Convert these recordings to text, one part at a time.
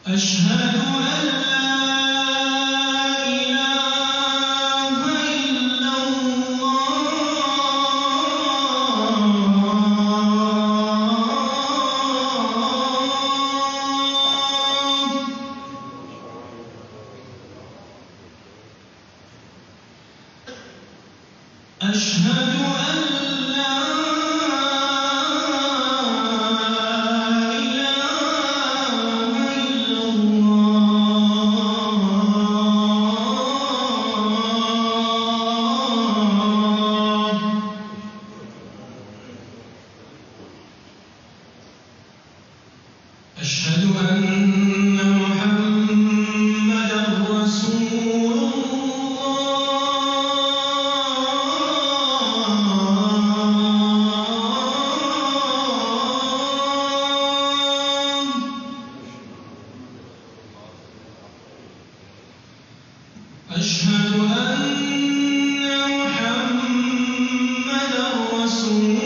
أشهد أن لا إله إلا الله أشهد أن لا أشهد أن محمدًا رسول الله أشهد أن محمدًا رسول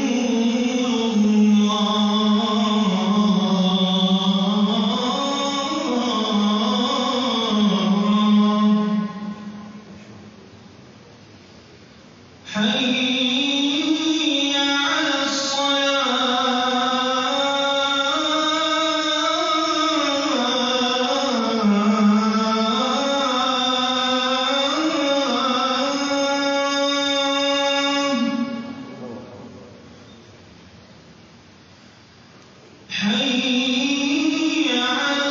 حي على الصلاة حي على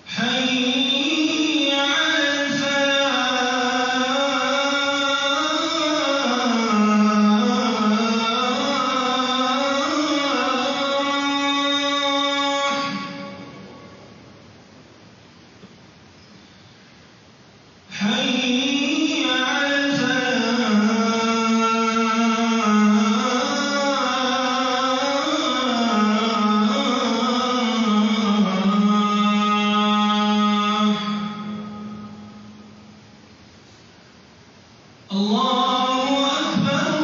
حي على الفلاح حي على الله أكبر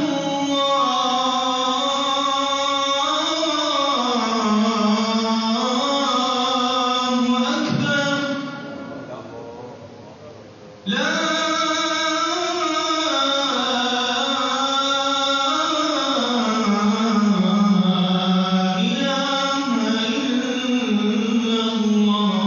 الله أكبر لا إله إلا الله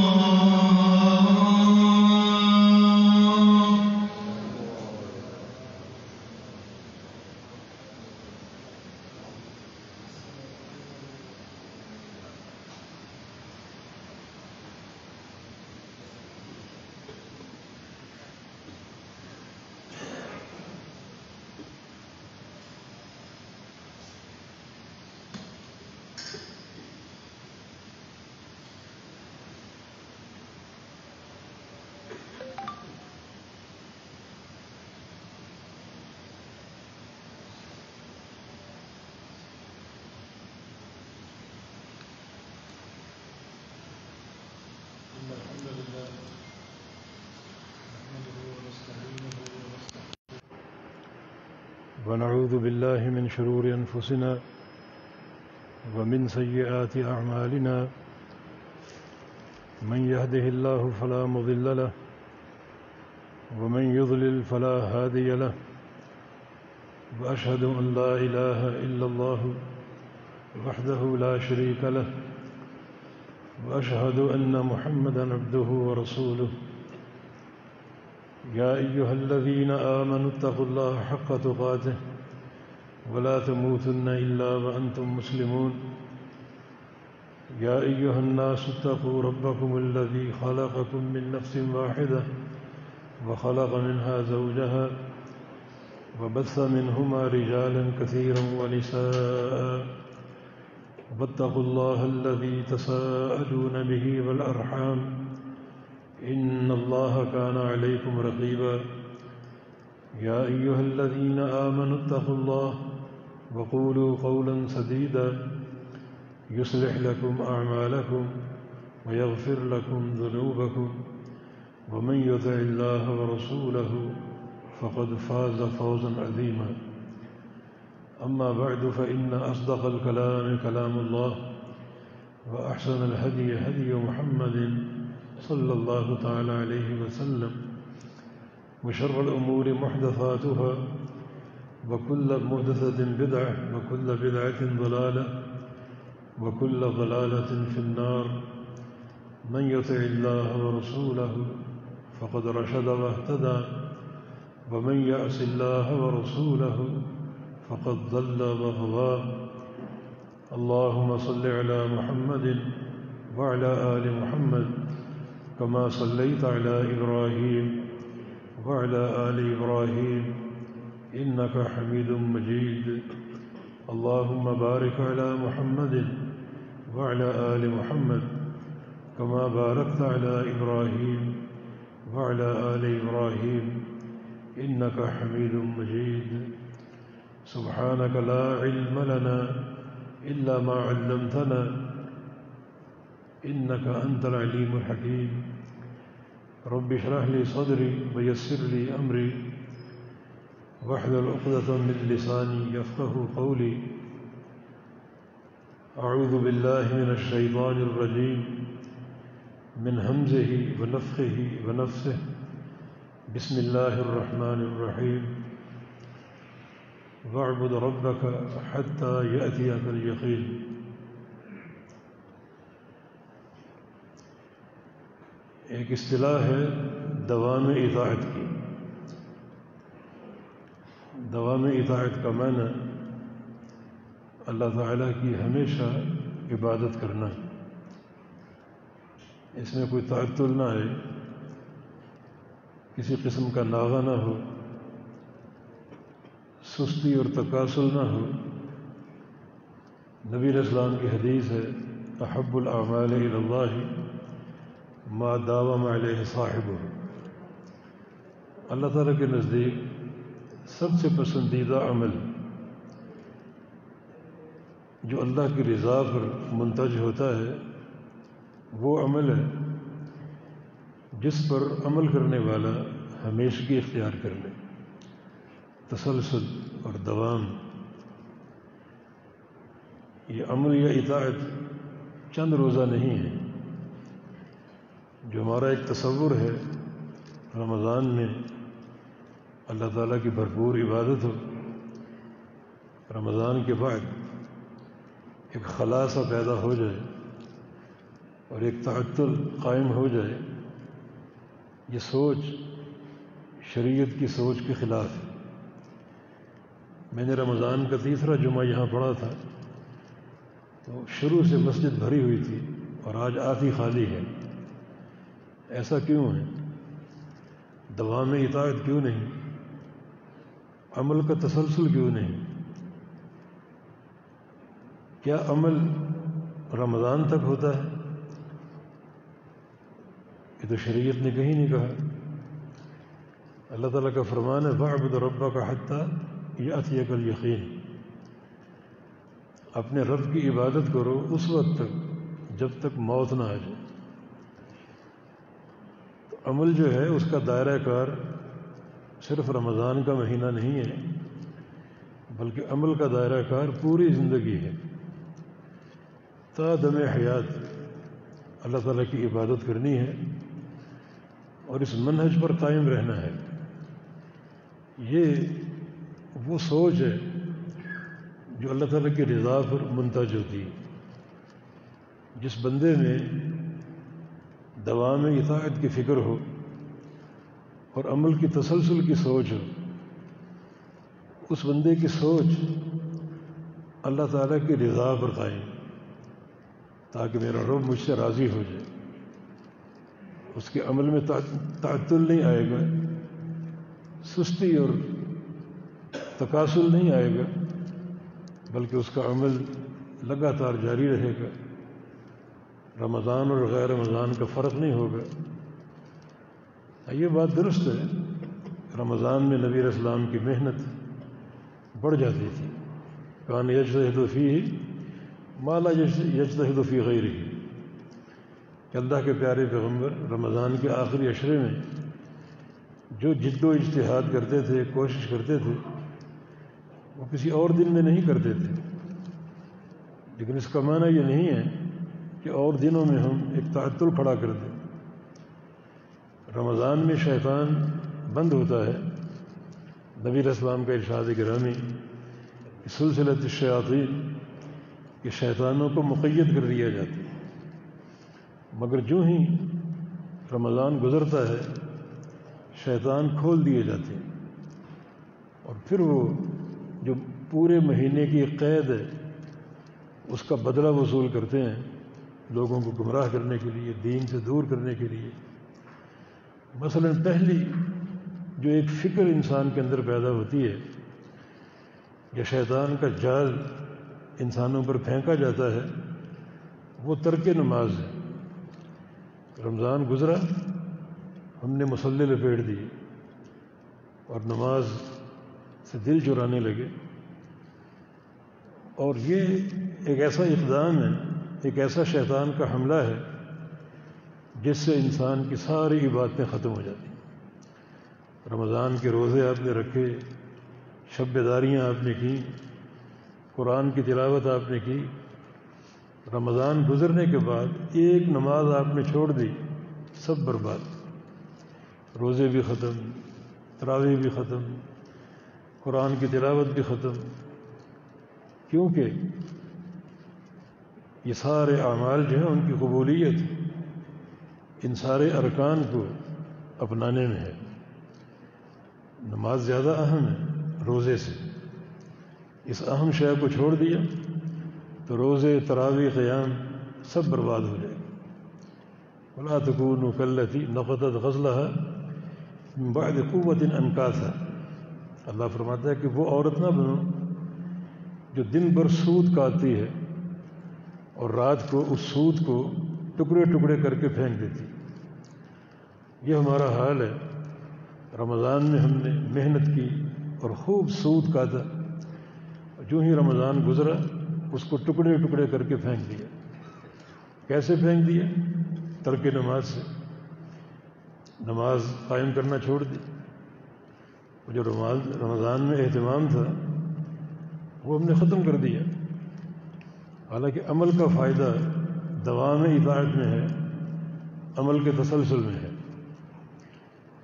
إن الحمد لله نحمده ونستعينه ونستغفره ونعوذ بالله من شرور أنفسنا ومن سيئات أعمالنا من يهده الله فلا مضل له ومن يضلل فلا هادي له وأشهد أن لا إله إلا الله وحده لا شريك له وأشهد أن محمدًا عبده ورسوله يا أيها الذين آمنوا اتقوا الله حق تقاته ولا تموتن إلا وأنتم مسلمون يا أيها الناس اتقوا ربكم الذي خلقكم من نفس واحدة وخلق منها زوجها وبث منهما رجالا كثيرا ونساء واتقوا الله الذي تساءلون به والأرحام إن الله كان عليكم رقيبا يا أيها الذين آمنوا اتقوا الله وقولوا قولا سديدا يصلح لكم أعمالكم ويغفر لكم ذنوبكم ومن يطع الله ورسوله فقد فاز فوزا عظيما أما بعد فإن أصدق الكلام كلام الله وأحسن الهدي هدي محمد صلى الله تعالى عليه وسلم وشر الأمور محدثاتها وكل محدثة بدعة وكل بدعة ضلالة وكل ضلالة في النار من يطع الله ورسوله فقد رشد واهتدى ومن يعص الله ورسوله فقد ضل وغوى اللهم صل على محمد وعلى آل محمد كما صليت على إبراهيم وعلى آل إبراهيم إنك حميد مجيد اللهم بارك على محمد وعلى آل محمد كما باركت على إبراهيم وعلى آل إبراهيم إنك حميد مجيد سبحانك لا علم لنا إلا ما علمتنا إنك أنت العليم الحكيم رب اشرح لي صدري ويسر لي أمري واحلل عقدة من لساني يفقهوا قولي أعوذ بالله من الشيطان الرجيم من همزه ونفخه ونفثه بسم الله الرحمن الرحيم واعبد ربك حتى يأتيك اليقين ایک اصطلاح ہے دوام اطاعت کی. دوام اطاعت کا معنی اللہ تعالیٰ کی ہمیشہ عبادت کرنا. اس میں کوئی تعطل نہ آئے، کسی قسم کا ناغہ نہ ہو، سستی اور تکاسل نہ ہو. نبی علیہ السلام کی حدیث ہے احب الاعمال الی اللہ ما داوم علیہ صاحبہ. اللہ تعالیٰ کے نزدیک سب سے پسندیدہ عمل جو اللہ کی رضا پر منتج ہوتا ہے وہ عمل ہے جس پر عمل کرنے والا ہمیشگی اختیار کر لے، تسلسل اور دوام. یہ عمل یا اطاعت چند روزہ نہیں ہے. جو ہمارا ایک تصور ہے رمضان میں اللہ تعالیٰ کی بھرپور عبادت ہو، رمضان کے بعد ایک خلاصہ پیدا ہو جائے اور ایک تعطل قائم ہو جائے، یہ سوچ شریعت کی سوچ کے خلاف ہے. میں نے رمضان کا تیسرا جمعہ یہاں پڑھا تھا تو شروع سے مسجد بھری ہوئی تھی اور آج آدھی خالی ہے. ایسا کیوں ہے؟ دوام اطاعت کیوں نہیں؟ عمل کا تسلسل کیوں نہیں؟ کیا عمل رمضان تک ہوتا ہے؟ یہ تو شریعت نے کہیں نہیں کہا. اللہ تعالیٰ کا فرمان ہے وَاعْبُدْ رَبَّكَ حَتَّى يَأْتِيَكَ الْيَقِينُ. اپنے رب کی عبادت کرو اس وقت تک جب تک موت نہ آ جائے. تو عمل جو ہے اس کا دائرہ کار صرف رمضان کا مہینہ نہیں ہے، بلکہ عمل کا دائرہ کار پوری زندگی ہے. تا دم حیات اللہ تعالیٰ کی عبادت کرنی ہے اور اس منہج پر قائم رہنا ہے. یہ وہ سوچ ہے جو اللہ تعالیٰ کی رضا پر منتج ہوتی ہے. جس بندے میں دوام اطاعت کی فکر ہو اور عمل کی تسلسل کی سوچ ہو، اس بندے کی سوچ اللہ تعالیٰ کی رضا پر قائم، تاکہ میرا رب مجھ سے راضی ہو جائے. اس کے عمل میں تعطل نہیں آئے گا، سستی اور تکاسل نہیں آئے گا، بلکہ اس کا عمل لگاتار جاری رہے گا. رمضان اور غیر رمضان کا فرق نہیں ہوگا. یہ بات درست ہے، رمضان میں نبی علیہ السلام کی محنت بڑھ جاتی تھی. کان یجتہد فیہ ما لا یجتہد فی غیرہ. کہ اللہ کے پیارے پیغمبر رمضان کے آخری عشرے میں جو جد و اجتہاد کرتے تھے، کوشش کرتے تھے، وہ کسی اور دن میں نہیں کرتے تھے. لیکن اس کا معنی یہ نہیں ہے کہ اور دنوں میں ہم ایک تعطل کھڑا کر دیں. رمضان میں شیطان بند ہوتا ہے. نبی علیہ السلام کا ارشاد گرامی سلسلۃ الشیاطین کہ شیطانوں کو مقید کر دیا جاتا ہے، مگر جو ہی رمضان گزرتا ہے شیطان کھول دیے جاتے ہیں، اور پھر وہ جو پورے مہینے کی ایک قید ہے اس کا بدلہ وصول کرتے ہیں، لوگوں کو گمراہ کرنے کے لیے، دین سے دور کرنے کے لیے. مثلا پہلی جو ایک فکر انسان کے اندر پیدا ہوتی ہے، یا شیطان کا جال انسانوں پر پھینکا جاتا ہے، وہ ترک نماز ہے. رمضان گزرا، ہم نے مصلے لپیٹ دیے اور نماز سے دل چرانے لگے، اور یہ ایک ایسا اقدام ہے، ایک ایسا شیطان کا حملہ ہے جس سے انسان کی ساری عبادتیں ختم ہو جاتی ہیں. رمضان کے روزے آپ نے رکھے، شب بیداریاں آپ نے کی، قرآن کی تلاوت آپ نے کی، رمضان گزرنے کے بعد ایک نماز آپ نے چھوڑ دی، سب برباد. روزے بھی ختم، تراویح بھی ختم، قرآن کی تلاوت بھی ختم. کیونکہ یہ سارے اعمال جو ہیں ان کی قبولیت ان سارے ارکان کو اپنانے میں ہے. نماز زیادہ اہم ہے روزے سے. اس اہم شے کو چھوڑ دیا تو روزے، تراویح، قیام سب برباد ہو جائے گا. وَلَا تَكُونُوا كَالَّتِي نَقَضَتْ غَزْلَهَا مِن بَعْدِ قُوَّةٍ أَنْكَاثًا. اللہ فرماتا ہے کہ وہ عورت نہ بنو جو دن بھر سود کاٹتی ہے اور رات کو اس سود کو ٹکڑے ٹکڑے کر کے پھینک دیتی. یہ ہمارا حال ہے. رمضان میں ہم نے محنت کی اور خوب سود کاٹا، جو ہی رمضان گزرا اس کو ٹکڑے ٹکڑے کر کے پھینک دیا. کیسے پھینک دیا؟ ترک نماز سے. نماز قائم کرنا چھوڑ دی. جو رمضان میں اہتمام تھا وہ ہم نے ختم کر دیا. حالانکہ عمل کا فائدہ دوام اطاعت میں ہے، عمل کے تسلسل میں ہے.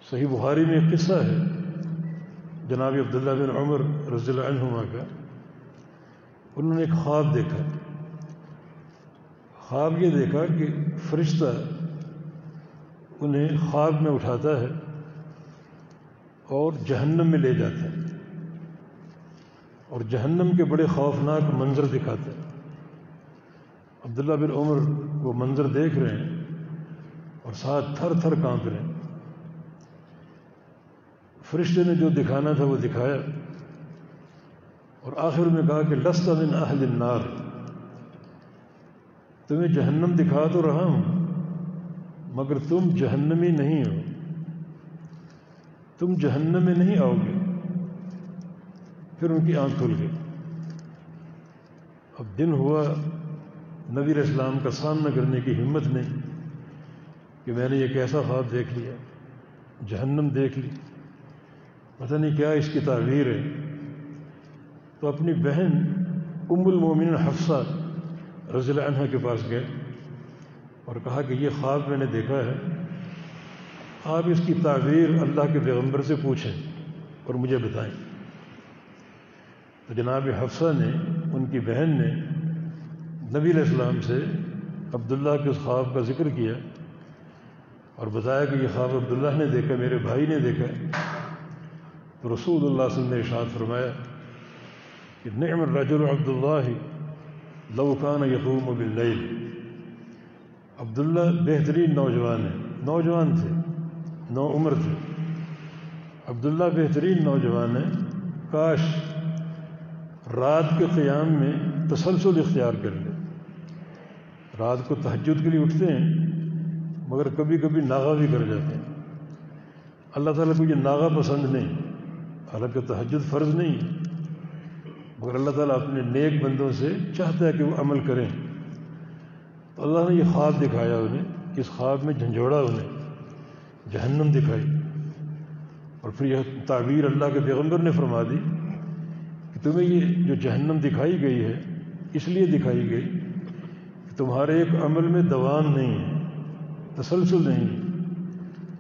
صحیح بخاری میں ایک قصہ ہے جناب عبداللہ بن عمر رضی اللہ عنہما کا. انہوں نے ایک خواب دیکھا. خواب یہ دیکھا کہ فرشتہ انہیں خواب میں اٹھاتا ہے اور جہنم میں لے جاتا ہے، اور جہنم کے بڑے خوفناک منظر دکھاتا ہے. عبداللہ بن عمر وہ منظر دیکھ رہے ہیں اور ساتھ تھر تھر کانپ رہے ہیں. فرشتے نے جو دکھانا تھا وہ دکھایا اور آخر میں کہا کہ لست من اہل النار، تمہیں جہنم دکھا تو رہا ہوں مگر تم جہنمی نہیں ہو، تم جہنم میں نہیں آؤ گے. پھر ان کی آنکھ کھل گئی. اب دن ہوا، نبی علیہ السلام کا سامنا کرنے کی ہمت نہیں کہ میں نے یہ کیسا خواب دیکھ لیا، جہنم دیکھ لی، پتہ نہیں کیا اس کی تعبیر ہے. تو اپنی بہن ام المومنین حفصہ رضی اللہ عنہا کے پاس گئے اور کہا کہ یہ خواب میں نے دیکھا ہے، آپ اس کی تعبیر اللہ کے پیغمبر سے پوچھیں اور مجھے بتائیں. تو جناب حفصہ نے، ان کی بہن نے، نبی علیہ السلام سے عبداللہ کے اس خواب کا ذکر کیا اور بتایا کہ یہ خواب عبداللہ نے دیکھا، میرے بھائی نے دیکھا. تو رسول اللہ صلی اللہ علیہ وسلم نے ارشاد فرمایا کہ نعم الرجل عبداللہ لو کان یقوم باللیل. عبداللہ بہترین نوجوان ہے، نوجوان تھے، نو عمر تھے. عبداللہ بہترین نوجوان ہے، کاش رات کے قیام میں تسلسل اختیار کر لے. رات کو تہجد کے لیے اٹھتے ہیں مگر کبھی کبھی ناغہ بھی کر جاتے ہیں. اللہ تعالیٰ کو یہ ناغہ پسند نہیں، حالانکہ تہجد فرض نہیں ہے، مگر اللہ تعالیٰ اپنے نیک بندوں سے چاہتا ہے کہ وہ عمل کریں. تو اللہ نے یہ خواب دکھایا انہیں اس خواب میں جھنجھوڑا انہیں، جہنم دکھائی، اور پھر یہ تعبیر اللہ کے پیغمبر نے فرما دی کہ تمہیں یہ جو جہنم دکھائی گئی ہے اس لیے دکھائی گئی کہ تمہارے ایک عمل میں دوام نہیں ہے، تسلسل نہیں ہے،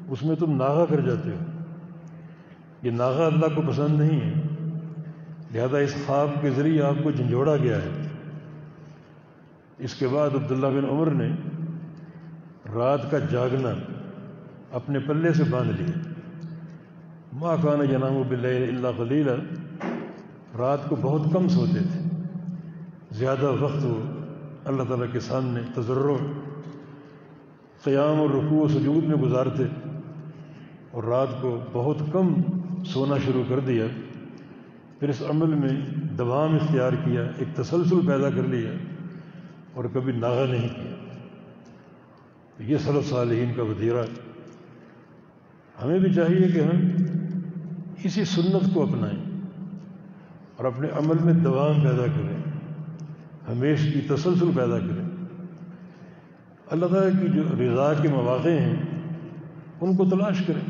اس میں تم ناغہ کر جاتے ہو، یہ ناغہ اللہ کو پسند نہیں ہے، لہذا اس خواب کے ذریعے آپ کو جھنجھوڑا گیا ہے۔ اس کے بعد عبداللہ بن عمر نے رات کا جاگنا اپنے پلے سے باندھ لیا، ما کان ینام باللیل الا قلیلا، رات کو بہت کم سوتے تھے، زیادہ وقت وہ اللہ تعالیٰ کے سامنے تضرع، قیام اور رکوع و سجود میں گزارتے، اور رات کو بہت کم سونا شروع کر دیا، پھر اس عمل میں دوام اختیار کیا، ایک تسلسل پیدا کر لیا اور کبھی ناغہ نہیں کیا۔ یہ سلف صالحین کا وتیرہ۔ ہمیں بھی چاہیے کہ ہم اسی سنت کو اپنائیں اور اپنے عمل میں دوام پیدا کریں، ہمیشہ کی تسلسل پیدا کریں۔ اللہ تعالیٰ کی جو رضا کے مواقع ہیں ان کو تلاش کریں۔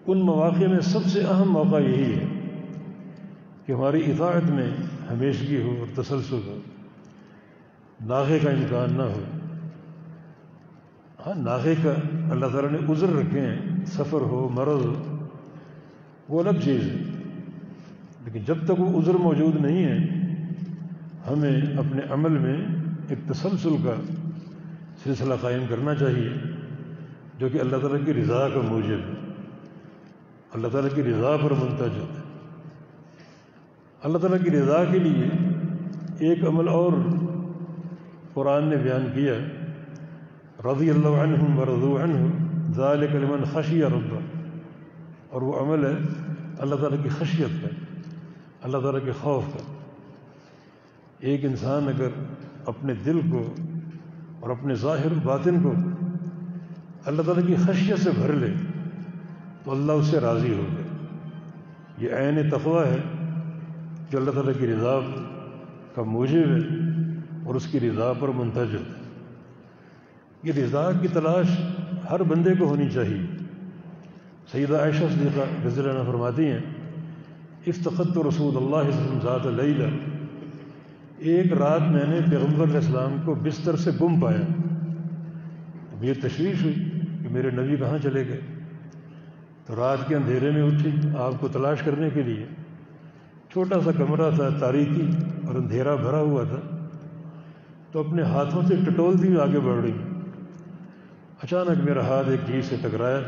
ان مواقع میں سب سے اہم موقع یہی ہے کہ ہماری اطاعت میں ہمیشگی ہو اور تسلسل ہو، ناغے کا امکان نہ ہو۔ ہاں، ناغے کا اللہ تعالیٰ نے عذر رکھے ہیں، سفر ہو، مرض ہو، وہ الگ چیز ہے، لیکن جب تک وہ عذر موجود نہیں ہے ہمیں اپنے عمل میں ایک تسلسل کا سلسلہ قائم کرنا چاہیے جو کہ اللہ تعالیٰ کی رضا کا موجب ہے، اللہ تعالیٰ کی رضا پر منتج ہے۔ اللہ تعالیٰ کی رضا کے لیے ایک عمل اور قرآن نے بیان کیا، رضی اللہ عنہم ورضوا عنہ ذالک لمن خشی ربہ، اور وہ عمل ہے اللہ تعالیٰ کی خشیت کا، اللہ تعالیٰ کے خوف کا۔ ایک انسان اگر اپنے دل کو اور اپنے ظاہر و باطن کو اللہ تعالیٰ کی خشیت سے بھر لے تو اللہ اس سے راضی ہو گئے۔ یہ عین تقویٰ ہے جو اللہ تعالیٰ کی رضا کا موجب ہے اور اس کی رضا پر منتج ہے۔ یہ رضا کی تلاش ہر بندے کو ہونی چاہیے۔ سیدہ عائشہ صدیقہ رضی اللہ عنہا فرماتی ہیں، افتقدت رسول اللہ صلی اللہ علیہ وسلم ذات لیلہ، ایک رات میں نے پیغمبر علیہ السلام کو بستر سے گم پایا، مجھے تشویش ہوئی کہ میرے نبی کہاں چلے گئے، تو رات کے اندھیرے میں اٹھی آپ کو تلاش کرنے کے لیے۔ چھوٹا سا کمرہ تھا، تاریکی اور اندھیرا بھرا ہوا تھا، تو اپنے ہاتھوں سے ٹٹولتی ہوئی آگے بڑھ رہی۔ اچانک میرا ہاتھ ایک چیز سے ٹکرایا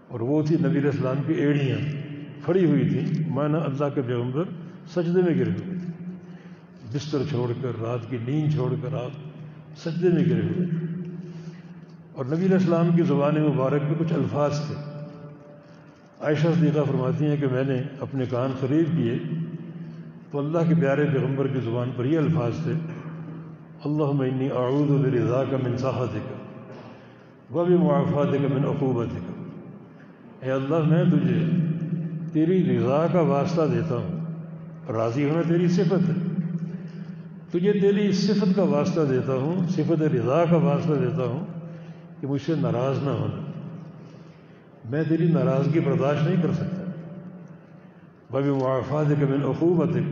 اور وہ تھی نبی علیہ السلام کی ایڑیاں پھڑی ہوئی تھیں، مانا اللہ کے پیغمبر سجدے میں گرے ہوئے تھے، بستر چھوڑ کر، رات کی نیند چھوڑ کر آپ سجدے میں گرے ہوئے تھے، اور نبی علیہ السلام کی زبان مبارک میں کچھ الفاظ تھے۔ عائشہ صدیقہ فرماتی ہیں کہ میں نے اپنے کان قریب کیے تو اللہ کے پیارے پیغمبر کی زبان پر یہ الفاظ تھے، اللہم انی اعوذ برضاک من سخطک وبمعافاتک من عقوبتک، اے اللہ میں تجھے تیری رضا کا واسطہ دیتا ہوں، راضی ہونا تیری صفت ہے، تجھے تیری صفت کا واسطہ دیتا ہوں، صفت رضا کا واسطہ دیتا ہوں کہ مجھ سے ناراض نہ ہونا، میں تیری ناراضگی برداشت نہیں کر سکتا، وبمعافاتک من عقوبتک،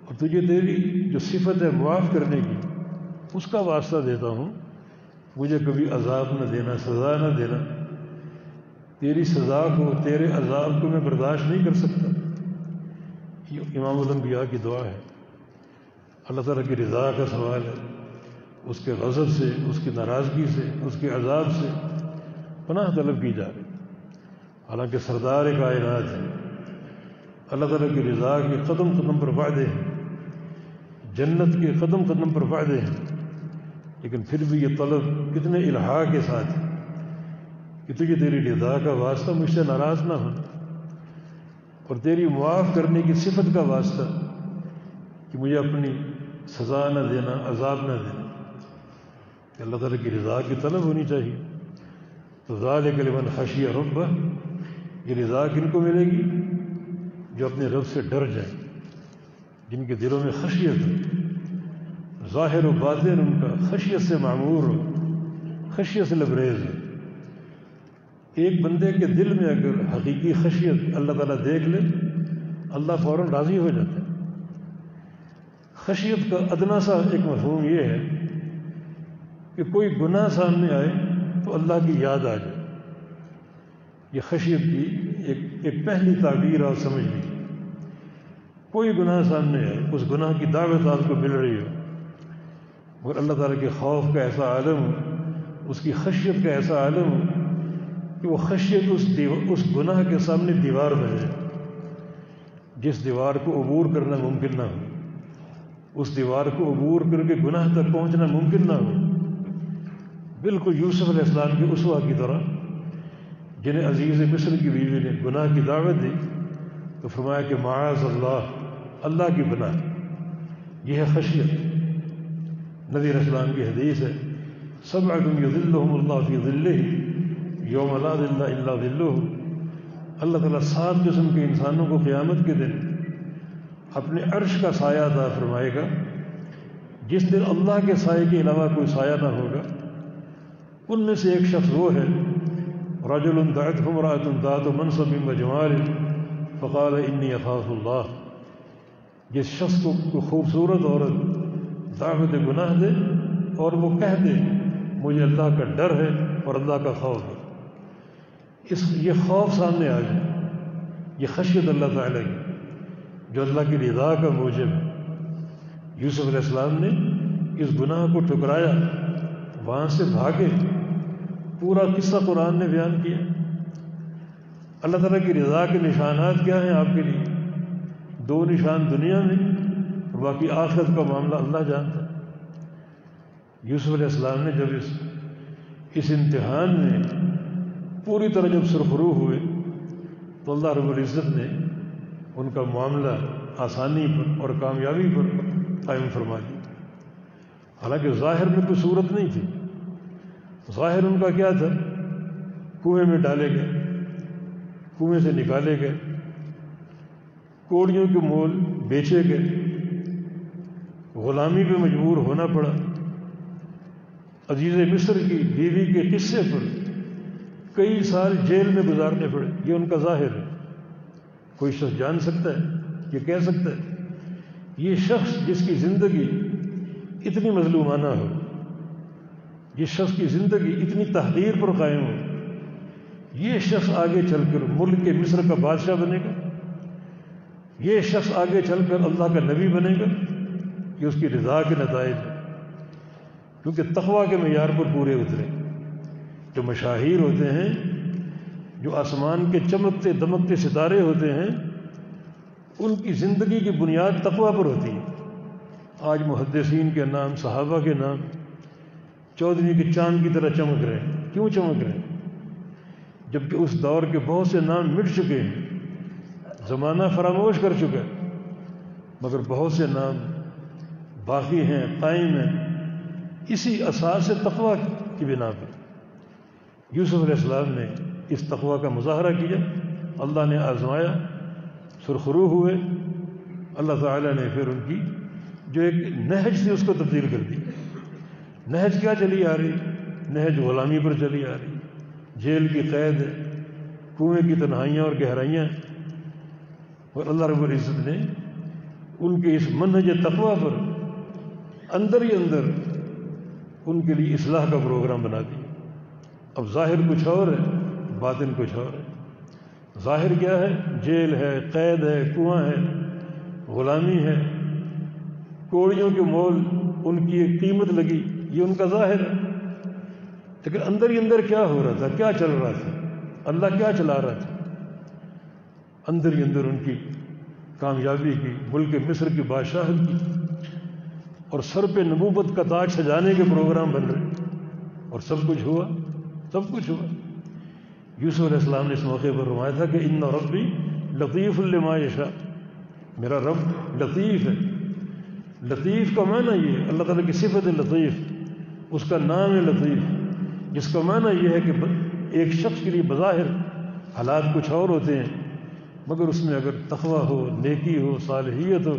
اور تجھے تیری جو صفت ہے معاف کرنے کی اس کا واسطہ دیتا ہوں، مجھے کبھی عذاب نہ دینا، سزا نہ دینا، تیری سزا کو، تیرے عذاب کو میں برداشت نہیں کر سکتا۔ یہ امام الانبیاء کی دعا ہے، اللہ تعالیٰ کی رضا کا سوال ہے، اس کے غضب سے، اس کی ناراضگی سے، اس کے عذاب سے پناہ طلب کی جا رہی۔ حالانکہ سردار کائنات ہے، اللہ تعالیٰ کی رضا کے قدم قدم پر وعدے ہیں، جنت کے قدم قدم پر وعدے ہیں، لیکن پھر بھی یہ طلب کتنے الحاح کے ساتھ ہے کہ تجھے تیری رضا کا واسطہ مجھ سے ناراض نہ ہونا، اور تیری معاف کرنے کی صفت کا واسطہ کہ مجھے اپنی سزا نہ دینا، عذاب نہ دینا، کہ اللہ تعالیٰ کی رضا کی طلب ہونی چاہیے۔ تو ذالک لمن خشی ربہ، یہ رضا کن کو ملے گی؟ جو اپنے رب سے ڈر جائیں، جن کے دلوں میں خشیت ہے۔ ظاہر و باطن ان کا خشیت سے معمور ہو، خشیت سے لبریز ہو۔ ایک بندے کے دل میں اگر حقیقی خشیت اللہ تعالیٰ دیکھ لے، اللہ فوراً راضی ہو جاتا ہے۔ خشیت کا ادنا سا ایک مفہوم یہ ہے کہ کوئی گناہ سامنے آئے تو اللہ کی یاد آ جائے۔ یہ خشیت کی ایک پہلی تعبیر آپ سمجھ لیجیے۔ کوئی گناہ سامنے آئے، اس گناہ کی دعوت آپ کو مل رہی ہو، اور اللہ تعالیٰ کے خوف کا ایسا عالم ہو، اس کی خشیت کا ایسا عالم ہو کہ وہ خشیت اس گناہ کے سامنے دیوار بن جائے، جس دیوار کو عبور کرنا ممکن نہ ہو، اس دیوار کو عبور کر کے گناہ تک پہنچنا ممکن نہ ہو۔ بالکل یوسف علیہ السلام کے اسوہ کی طرح، جنہیں عزیز مصر کی بیوی نے گناہ کی دعوت دی تو فرمایا کہ معاذ اللہ، اللہ کی پناہ۔ یہ ہے خشیت۔ نبی علیہ السلام کی حدیث ہے، سبعۃ یظلھم اللہ فی ظلہ یوم لا ظل الا ظلہ۔ اللہ تعالیٰ 7 قسم کے انسانوں کو قیامت کے دن اپنے عرش کا سایہ عطا فرمائے گا، جس دن اللہ کے سائے کے علاوہ کوئی سایہ نہ ہوگا۔ ان میں سے ایک شخص وہ ہے، رجل دعته امرأة ذات منصب وجمال فقال انی اخاف اللہ۔ جس شخص کو کوئی خوبصورت عورت دعوت گناہ دے اور وہ کہہ دے مجھے اللہ کا ڈر ہے اور اللہ کا خوف ہے، یہ خوف سامنے آ جائے، یہ خشیت اللہ تعالیٰ کی جو اللہ کی رضا کا موجب ہے۔ یوسف علیہ السلام نے اس گناہ کو ٹھکرایا، وہاں سے بھاگے، پورا قصہ قرآن نے بیان کیا۔ اللہ تعالیٰ کی رضا کے نشانات کیا ہیں آپ کے لیے؟ 2 نشان دنیا میں، اور باقی آخرت کا معاملہ اللہ جانتا ہے۔ یوسف علیہ السلام نے جب اس امتحان میں پوری طرح جب سرخرو ہوئے تو اللہ رب العزت نے ان کا معاملہ آسانی پر اور کامیابی پر قائم فرما دیا۔ حالانکہ ظاہر میں کوئی صورت نہیں تھی، ظاہر ان کا کیا تھا؟ کنویں میں ڈالے گئے، کنویں سے نکالے گئے، کوڑیوں کے مول بیچے گئے، غلامی پہ مجبور ہونا پڑا، عزیز مصر کی بیوی کے قصے پر کئی سال جیل میں گزارنے پڑے۔ یہ ان کا ظاہر ہے۔ کوئی شخص جان سکتا ہے، یہ کہہ سکتا ہے، یہ شخص جس کی زندگی اتنی مظلومانہ ہو، جس شخص کی زندگی اتنی تحقیر پر قائم ہو، یہ شخص آگے چل کر ملک کے مصر کا بادشاہ بنے گا، یہ شخص آگے چل کر اللہ کا نبی بنے گا، یہ اس کی رضا کے نتائج ہیں۔ کیونکہ تقویٰ کے معیار پر پورے اترے۔ جو مشاہیر ہوتے ہیں، جو آسمان کے چمکتے دمکتے ستارے ہوتے ہیں، ان کی زندگی کی بنیاد تقویٰ پر ہوتی ہے۔ آج محدثین کے نام، صحابہ کے نام چودھویں کے چاند کی طرح چمک رہے ہیں۔ کیوں چمک رہے ہیں؟ جبکہ اس دور کے بہت سے نام مٹ چکے ہیں، زمانہ فراموش کر چکا ہے، مگر بہت سے نام باقی ہیں، قائم ہیں، اسی اساس تقویٰ کی بنا پر۔ یوسف علیہ السلام نے اس تقویٰ کا مظاہرہ کیا، اللہ نے آزمایا، سرخرو ہوئے، اللہ تعالیٰ نے پھر ان کی جو ایک نہج تھی اس کو تبدیل کر دی۔ نہج کیا چلی آ رہی؟ نہج غلامی پر چلی آ رہی، جیل کی قید ہے، کنویں کی تنہائیاں اور گہرائیاں، اور اللہ رب العزت نے ان کے اس منہج تقویٰ پر اندر ہی اندر ان کے لیے اصلاح کا پروگرام بنا دیا۔ اب ظاہر کچھ اور ہے، باطن کچھ اور ہے۔ ظاہر کیا ہے؟ جیل ہے، قید ہے، کنواں ہے، غلامی ہے، کوڑیوں کے مول ان کی ایک قیمت لگی، یہ ان کا ظاہر ہے۔ لیکن اندر ہی اندر کیا ہو رہا تھا؟ کیا چل رہا تھا؟ اللہ کیا چلا رہا تھا؟ اندر ہی اندر ان کی کامیابی کی، ملک مصر کی بادشاہت کی، اور سر پہ نبوت کا تاج سجانے کے پروگرام بن رہے، اور سب کچھ ہوا، سب کچھ ہوا۔ یوسف علیہ السلام نے اس موقع پر فرمایا تھا کہ ان ربی لطیف لما یشاء، میرا رب لطیف ہے۔ لطیف کا معنی یہ ہے، اللہ تعالیٰ کی صفت ہے لطیف، اس کا نام ہے لطیف، جس کا معنی یہ ہے کہ ایک شخص کے لیے بظاہر حالات کچھ اور ہوتے ہیں، مگر اس میں اگر تقویٰ ہو، نیکی ہو، صالحیت ہو،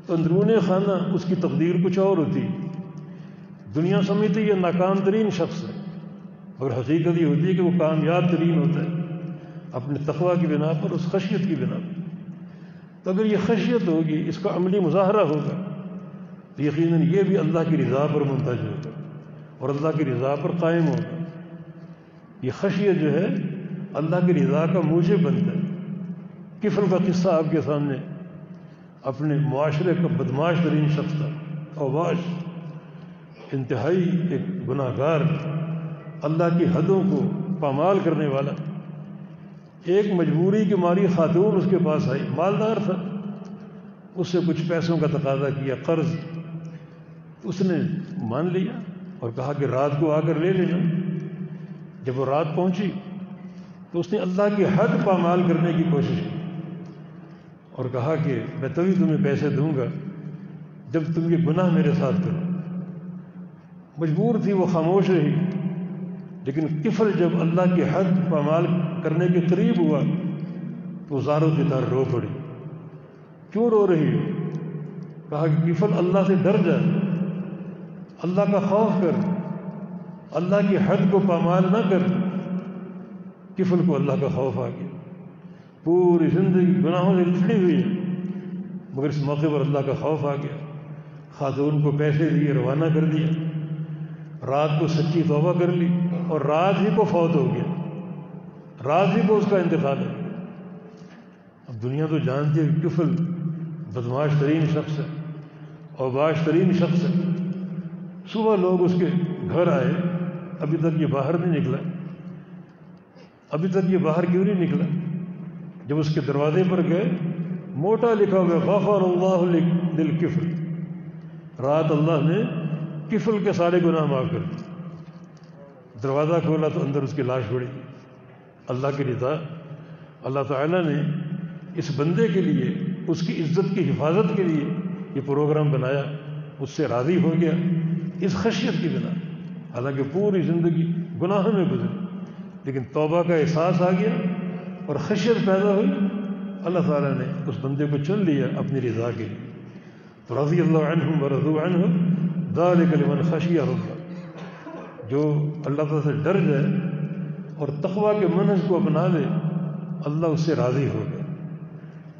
تو اندرون خانہ اس کی تقدیر کچھ اور ہوتی ہے. دنیا سمجھتی ہے یہ ناکام ترین شخص ہے، مگر حقیقت یہ ہوتی ہے کہ وہ کامیاب ترین ہوتا ہے اپنے تقوی کی بنا پر، اس خشیت کی بنا پر. تو اگر یہ خشیت ہوگی، اس کا عملی مظاہرہ ہوگا، تو یقیناً یہ بھی اللہ کی رضا پر منتج ہوگا اور اللہ کی رضا پر قائم ہوگا. یہ خشیت جو ہے اللہ کی رضا کا موجب بنتا ہے. کفل کا قصہ آپ کے سامنے، اپنے معاشرے کا بدماش ترین شخص تھا، اوباش، انتہائی ایک گناہ گار، اللہ کی حدوں کو پامال کرنے والا. ایک مجبوری کی ماری خاتون اس کے پاس آئی، مالدار تھا، اس سے کچھ پیسوں کا تقاضا کیا، قرض. اس نے مان لیا اور کہا کہ رات کو آ کر لے لینا. جب وہ رات پہنچی تو اس نے اللہ کی حد پامال کرنے کی کوشش کی اور کہا کہ میں تبھی تمہیں پیسے دوں گا جب تم یہ گناہ میرے ساتھ کرو. مجبور تھی، وہ خاموش رہی. لیکن کفل جب اللہ کی حد پامال کرنے کے قریب ہوا تو زاروں کی طرح رو پڑی. کیوں رو رہی ہو؟ کہا کہ کفل اللہ سے ڈر جا، اللہ کا خوف کر، اللہ کی حد کو پامال نہ کر. کفل کو اللہ کا خوف آ گیا. پوری زندگی گناہوں سے لچڑی ہوئی ہے، مگر اس موقع پر اللہ کا خوف آ گیا. خاتون کو پیسے دیے، روانہ کر دیا. رات کو سچی توبہ کر لی اور رات ہی کو فوت ہو گیا، رات ہی کو اس کا انتقال ہے. اب دنیا تو جانتی ہے کہ کفل بدماش ترین شخص ہے، اوباش ترین شخص ہے. صبح لوگ اس کے گھر آئے، ابھی تک یہ باہر نہیں نکلا. ابھی تک یہ باہر کیوں نہیں نکلا؟ جب اس کے دروازے پر گئے، موٹا لکھا ہوا غفر اللہ للکفل، رات اللہ نے کفل کے سارے گناہ معاف کر دیے. دروازہ کھولا تو اندر اس کی لاش پڑی. اللہ کی رضا، اللہ تعالیٰ نے اس بندے کے لیے، اس کی عزت کی حفاظت کے لیے یہ پروگرام بنایا. اس سے راضی ہو گیا اس خشیت کی بنا. حالانکہ پوری زندگی گناہوں میں گزری، لیکن توبہ کا احساس آ گیا اور خشیت پیدا ہوئی. اللہ تعالیٰ نے اس بندے کو چن لیا اپنی رضا کے لیے. تو رضی اللہ عنہم ورضوا عنہ ذلک لمن خشی ربہ. جو اللہ تعالیٰ سے ڈر جائے اور تقوی کے منہج کو اپنا لے، اللہ اس سے راضی ہو گیا.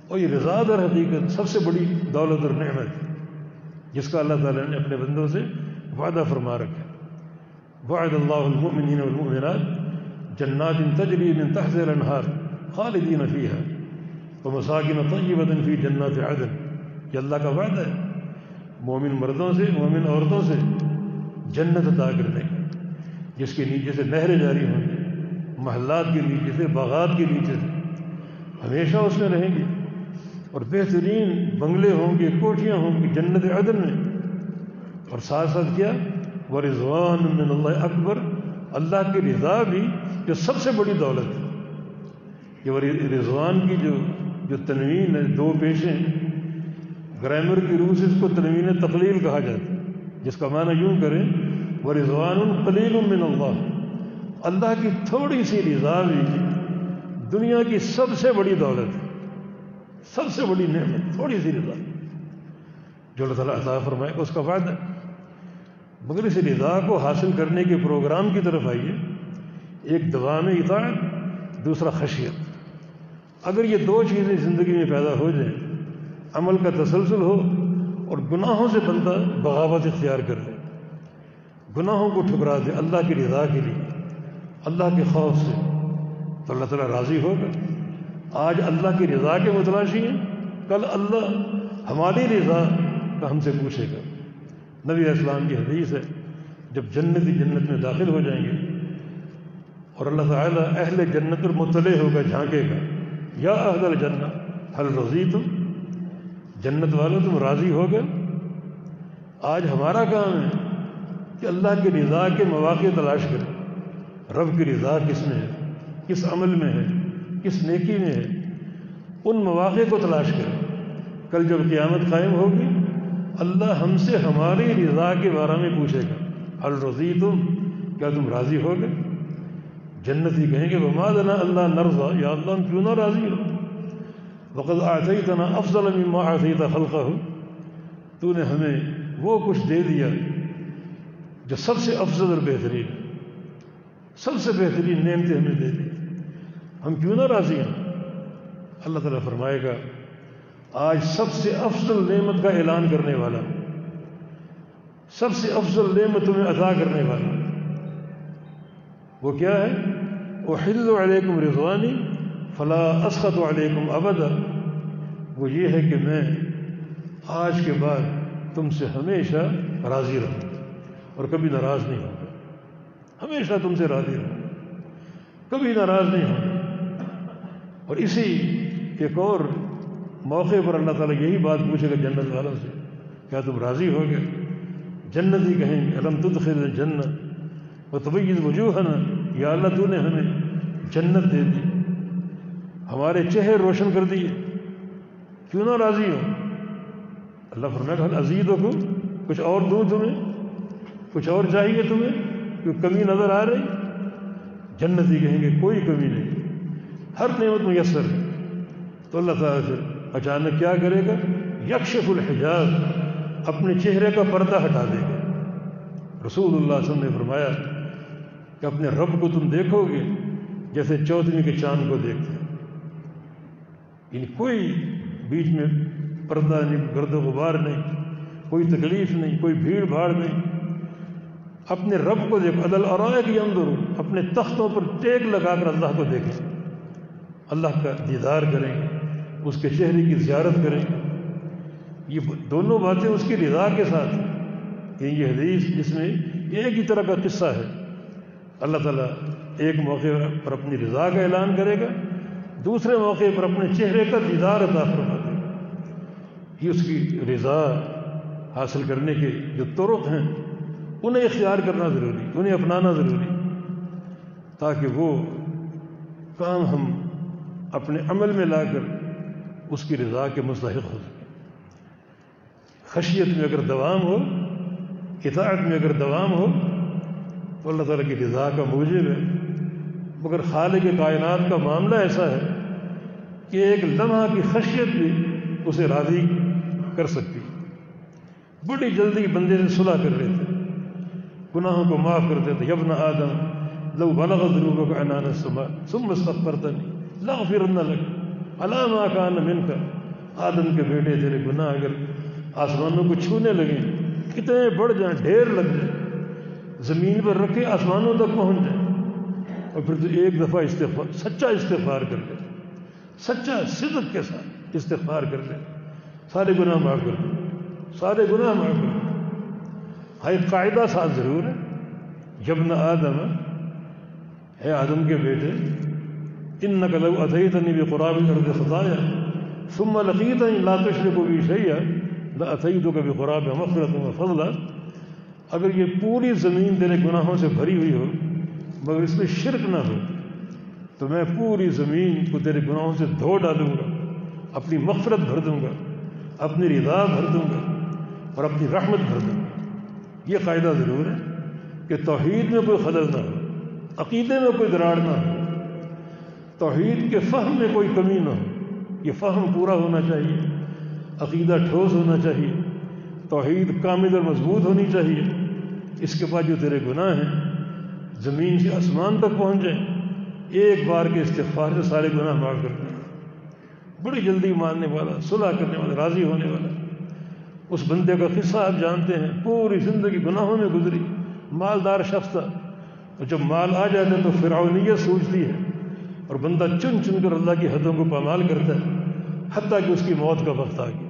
اور یہ رضا در حقیقت سب سے بڑی دولت اور نعمت ہے جس کا اللہ تعالیٰ نے اپنے بندوں سے وعدہ فرما رکھا. وعد اللہ المؤمنین والمؤمنات جنات تجری من تحتها الانہار خالدین فیہا ومساکن طیبۃ فی جنات عدن. یہ اللہ کا وعدہ ہے مومن مردوں سے، مومن عورتوں سے جنت عطا کرنے کا، جس کے نیچے سے نہریں جاری ہوں گی، محلات کے نیچے سے، باغات کے نیچے سے، ہمیشہ اس میں رہیں گے. اور بہترین بنگلے ہوں گے، کوٹھیاں ہوں گی جنت عدن میں. اور ساتھ ساتھ کیا؟ ورضوان من اللہ اکبر، اللہ کی رضا بھی جو سب سے بڑی دولت ہے. یہ رضوان کی جو تنوین ہے، دو پیشیں، گرامر کی روح سے اس کو تنوین تقلیل کہا جاتا ہے، جس کا معنی یوں کریں ورضوان قلیل من اللہ. اللہ کی تھوڑی سی رضا بھی دنیا کی سب سے بڑی دولت ہے، سب سے بڑی نعمت. تھوڑی سی رضا جو اللہ تعالیٰ عطا فرمائے گا، اس کا وعدہ. مگر اس رضا کو حاصل کرنے کے پروگرام کی طرف آئیے. ایک دوام اطاعت، دوسرا خشیت. اگر یہ دو چیزیں زندگی میں پیدا ہو جائیں، عمل کا تسلسل ہو اور گناہوں سے بندہ بغاوت اختیار کر لے، گناہوں کو ٹھکرا دے اللہ کی رضا کے لیے، اللہ کے خوف سے، تو اللہ تعالیٰ راضی ہوگا. آج اللہ کی رضا کے متلاشی ہیں، کل اللہ ہماری رضا کا ہم سے پوچھے گا. نبی علیہ السلام کی حدیث ہے، جب جنتی جنت میں داخل ہو جائیں گے اور اللہ تعالیٰ اہل جنت پر مطلع ہوگا، جھانکے گا، یا اہل الجنہ هل رضیتم، جنت والوں تم راضی ہو گئے؟ آج ہمارا کام ہے کہ اللہ کی رضا کے مواقع تلاش کریں. رب کی رضا کس میں ہے، کس عمل میں ہے، کس نیکی میں ہے، ان مواقع کو تلاش کریں. کل جب قیامت قائم ہوگی، اللہ ہم سے ہماری رضا کے بارے میں پوچھے گا، هل رضیتم، کیا تم راضی ہو گئے؟ جنتی کہیں گے وما لنا اللہ نرضى، یا اللہ ہم کیوں نہ راضی ہو؟ وقد اعطیتنا افضل مما اعطیت خلقہ، تو نے ہمیں وہ کچھ دے دیا جو سب سے افضل اور بہترین ہے، سب سے بہترین نعمتیں ہمیں دے دی، ہم کیوں نہ راضی ہیں؟ اللہ تعالیٰ فرمائے گا آج سب سے افضل نعمت کا اعلان کرنے والا، سب سے افضل نعمت تمہیں عطا کرنے والا، وہ کیا ہے؟ احل علیکم رضوانی فلا اسخط علیکم ابدا، وہ یہ ہے کہ میں آج کے بعد تم سے ہمیشہ راضی رہوں گا اور کبھی ناراض نہیں ہوں گا، ہمیشہ تم سے راضی رہوں گا، کبھی ناراض نہیں ہوں گا۔ اور اسی ایک اور موقع پر اللہ تعالیٰ یہی بات پوچھے گا جنت والوں سے، کیا تم راضی ہو گئے؟ جنتی کہیں گے الم تدخل الجنہ وتبیض وجوہنا، یا اللہ تو نے ہمیں جنت دے دی، ہمارے چہرے روشن کر دیے، کیوں نہ راضی ہو؟ اللہ فرمائے گا ازیدکم، کچھ اور دوں تمہیں، کچھ اور چاہیے تمہیں، کوئی کمی نظر آ رہی؟ جنتی کہیں گے کوئی کمی نہیں، ہر نعمت میسر ہے۔ تو اللہ تعالیٰ پھر اچانک کیا کرے گا؟ یکشف الحجاب، اپنے چہرے کا پردہ ہٹا دے گا۔ رسول اللہ صلی اللہ علیہ وسلم نے فرمایا کہ اپنے رب کو تم دیکھو گے جیسے چودھویں کے چاند کو دیکھتے ہیں، یعنی کوئی بیچ میں پردہ نہیں، گرد و غبار نہیں، کوئی تکلیف نہیں، کوئی بھیڑ بھاڑ نہیں، اپنے رب کو دیکھو، علی الارائک ینظرون، اپنے تختوں پر ٹیک لگا کر اللہ کو دیکھیں، اللہ کا دیدار کریں گے، اس کے چہرے کی زیارت کریں گے۔ یہ دونوں باتیں اس کی رضا کے ساتھ ہیں۔ یہ حدیث جس میں ایک ہی طرح کا قصہ ہے، اللہ تعالیٰ ایک موقع پر اپنی رضا کا اعلان کرے گا، دوسرے موقع پر اپنے چہرے کا دیدار عطا فرما دے گا۔ یہ اس کی رضا حاصل کرنے کے جو طرق ہیں انہیں اختیار کرنا ضروری، انہیں اپنانا ضروری، تاکہ وہ کام ہم اپنے عمل میں لا کر اس کی رضا کے مستحق ہو سکیں۔ خشیت میں اگر دوام ہو، اطاعت میں اگر دوام ہو تو اللہ تعالیٰ کی رضا کا موجب ہے، مگر خالق کائنات کا معاملہ ایسا ہے کہ ایک لمحہ کی خشیت بھی اسے راضی کر سکتی، بڑی جلدی بندے سے صلح کر لیتے، گناہوں کو معاف کر دیتے۔ یا ابن آدم لو بلغت ذنوبک عنان السماء ثم استغفرتنی لاغفرن لک علی ما کان منک، آدم کے بیٹے تیرے گناہ اگر آسمانوں کو چھونے لگیں، کتنے بڑھ جائیں، ڈھیر لگ جائیں، زمین پر رکھے آسمانوں تک پہنچ جائیں، اور پھر تو ایک دفعہ استغفار، سچا استغفار کر لے، سچا صدق کے ساتھ استغفار کر لے، سارے گناہ معاف کر دیں، سارے گناہ معاف کر دیں۔ ہاں ایک قاعدہ ساتھ ضرور ہے، ابن آدم، اے آدم کے بیٹے، انک لو اتیتنی بقراب الارض خطایا ثم لقیتنی لا تشرک بی شیئا لاتیتک بقرابها مغفرۃ وفضلا، اگر یہ پوری زمین تیرے گناہوں سے بھری ہوئی ہو مگر اس میں شرک نہ ہو تو میں پوری زمین کو تیرے گناہوں سے دھو ڈالوں گا، اپنی مغفرت بھر دوں گا، اپنی رضا بھر دوں گا اور اپنی رحمت بھر دوں گا۔ یہ قاعدہ ضرور ہے کہ توحید میں کوئی خلل نہ ہو، عقیدے میں کوئی دراڑ نہ ہو، توحید کے فہم میں کوئی کمی نہ ہو، یہ فہم پورا ہونا چاہیے، عقیدہ ٹھوس ہونا چاہیے، توحید کامل اور مضبوط ہونی چاہیے۔ اس کے بعد جو تیرے گناہ ہیں زمین سے آسمان تک پہنچ جائیں، ایک بار کے استغفار سے سارے گناہ معاف کرتے ہیں۔ بڑی جلدی ماننے والا، صلح کرنے والا، راضی ہونے والا۔ اس بندے کا قصہ آپ جانتے ہیں، پوری زندگی گناہوں میں گزری، مالدار شخص تھا، اور جب مال آ جاتا ہے تو فرعونیت سوچتی ہے اور بندہ چن چن کر اللہ کی حدوں کو پامال کرتا ہے، حتیٰ کہ اس کی موت کا وقت آ گیا۔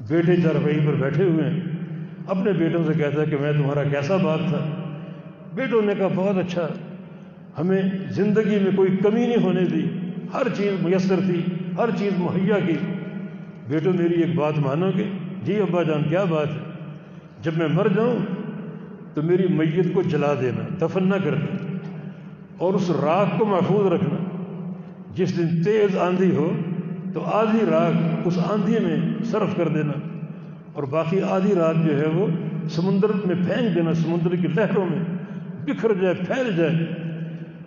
بیٹے چارپائی پر بیٹھے ہوئے ہیں، اپنے بیٹوں سے کہتا ہے کہ میں تمہارا کیسا باپ تھا؟ بیٹوں نے کہا بہت اچھا، ہمیں زندگی میں کوئی کمی نہیں ہونے دی، ہر چیز میسر تھی، ہر چیز مہیا کی۔ بیٹوں میری ایک بات مانو گے؟ جی ابا جان کیا بات ہے؟ جب میں مر جاؤں تو میری میت کو جلا دینا، دفن نہ کرنا، اور اس راکھ کو محفوظ رکھنا۔ جس دن تیز آندھی ہو تو آدھی راکھ اس آندھی میں صرف کر دینا اور باقی آدھی رات جو ہے وہ سمندر میں پھینک دینا، سمندر کی لہروں میں بکھر جائے، پھیل جائے۔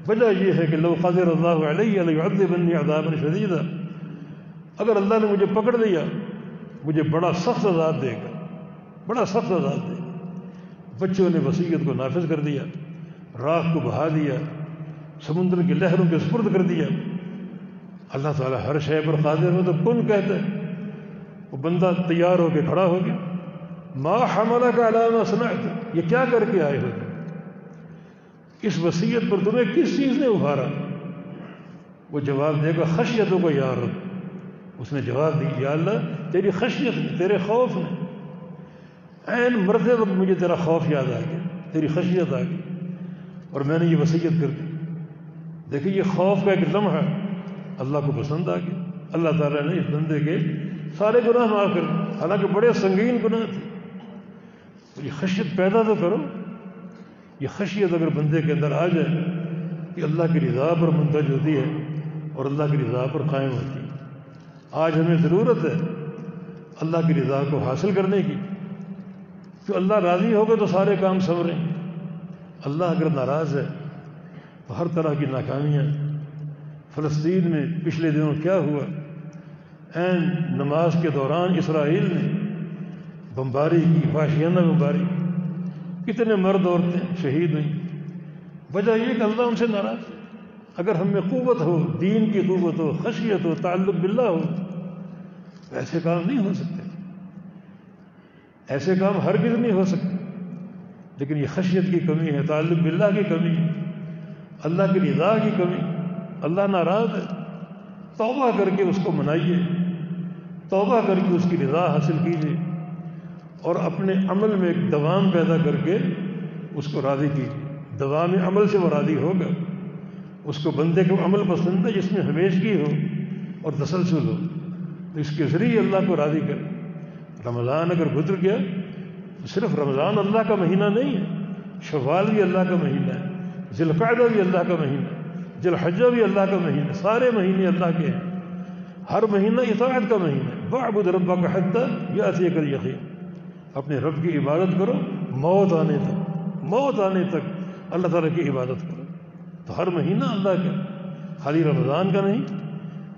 وجہ یہ ہے کہ لو قدر اللہ علیہ لیعذبنی عذابا شدیدا، اگر اللہ نے مجھے پکڑ لیا مجھے بڑا سخت عذاب دے گا، بڑا سخت عذاب دے. بچوں نے وصیت کو نافذ کر دیا، راکھ کو بہا دیا، سمندر کی لہروں کے سپرد کر دیا. اللہ تعالیٰ ہر شے پر قادر ہو تو کن کہتا ہے، وہ بندہ تیار ہو کے کھڑا ہو گیا. ما حملک علی ما صنعت، یہ کیا کر کے آئے ہو؟ اس وصیت پر تمہیں کس چیز نے ابھارا؟ وہ جواب دے گا خشیتوں کو یا رب. اس نے جواب دی، یا اللہ تیری خشیت نے، تیرے خوف نے. عین مرتے وقت مجھے تیرا خوف یاد آ گیا، تیری خشیت آ گئی اور میں نے یہ وصیت کر دی. دیکھیں یہ خوف کا ایک لمحہ اللہ کو پسند آ گیا. اللہ تعالیٰ نے اس بندے کے سارے گناہ معاف کر دیے، حالانکہ بڑے سنگین گناہ تھے. تو یہ خشیت پیدا تو کرو. یہ خشیت اگر بندے کے اندر آ جائے کہ اللہ کی رضا پر منتج ہوتی ہے اور اللہ کی رضا پر قائم ہوتی ہے. آج ہمیں ضرورت ہے اللہ کی رضا کو حاصل کرنے کی، کہ اللہ راضی ہوگا تو سارے کام سنوریں. اللہ اگر ناراض ہے تو ہر طرح کی ناکامیاں. فلسطین میں پچھلے دنوں کیا ہوا؟ عین نماز کے دوران اسرائیل نے بمباری کی، وحشیانہ بمباری. کتنے مرد عورتیں شہید ہوئیں. وجہ یہ کہ اللہ ان سے ناراض ہے. اگر ہم میں قوت ہو، دین کی قوت ہو، خشیت ہو، تعلق باللہ ہو، ایسے کام نہیں ہو سکتے. ایسے کام ہرگز نہیں ہو سکتے. لیکن یہ خشیت کی کمی ہے، تعلق باللہ کی کمی ہے، اللہ کی رضا کی کمی. اللہ ناراض ہے. توبہ کر کے اس کو منائیے، توبہ کر کے اس کی رضا حاصل کیجیے اور اپنے عمل میں ایک دوام پیدا کر کے اس کو راضی کیجیے. دوام عمل سے وہ راضی ہوگا. اس کو بندے کو عمل پسند ہے جس میں ہمیشگی ہو اور تسلسل ہو، تو اس کے ذریعے اللہ کو راضی کرے. رمضان اگر گزر گیا تو صرف رمضان اللہ کا مہینہ نہیں ہے، شوال بھی اللہ کا مہینہ ہے، ذی القعدہ بھی اللہ کا مہینہ ہے، ذی الحجہ بھی اللہ کا مہینہ ہے. سارے مہینے اللہ کے ہیں. ہر مہینہ اطاعت کا مہینہ ہے. وَاعْبُدْ رَبَّكَ حَتَّى يَأْتِيَكَ الْيَقِينُ. اپنے رب کی عبادت کرو موت آنے تک، موت آنے تک اللہ تعالیٰ کی عبادت کرو. تو ہر مہینہ اللہ کا، خالی رمضان کا نہیں.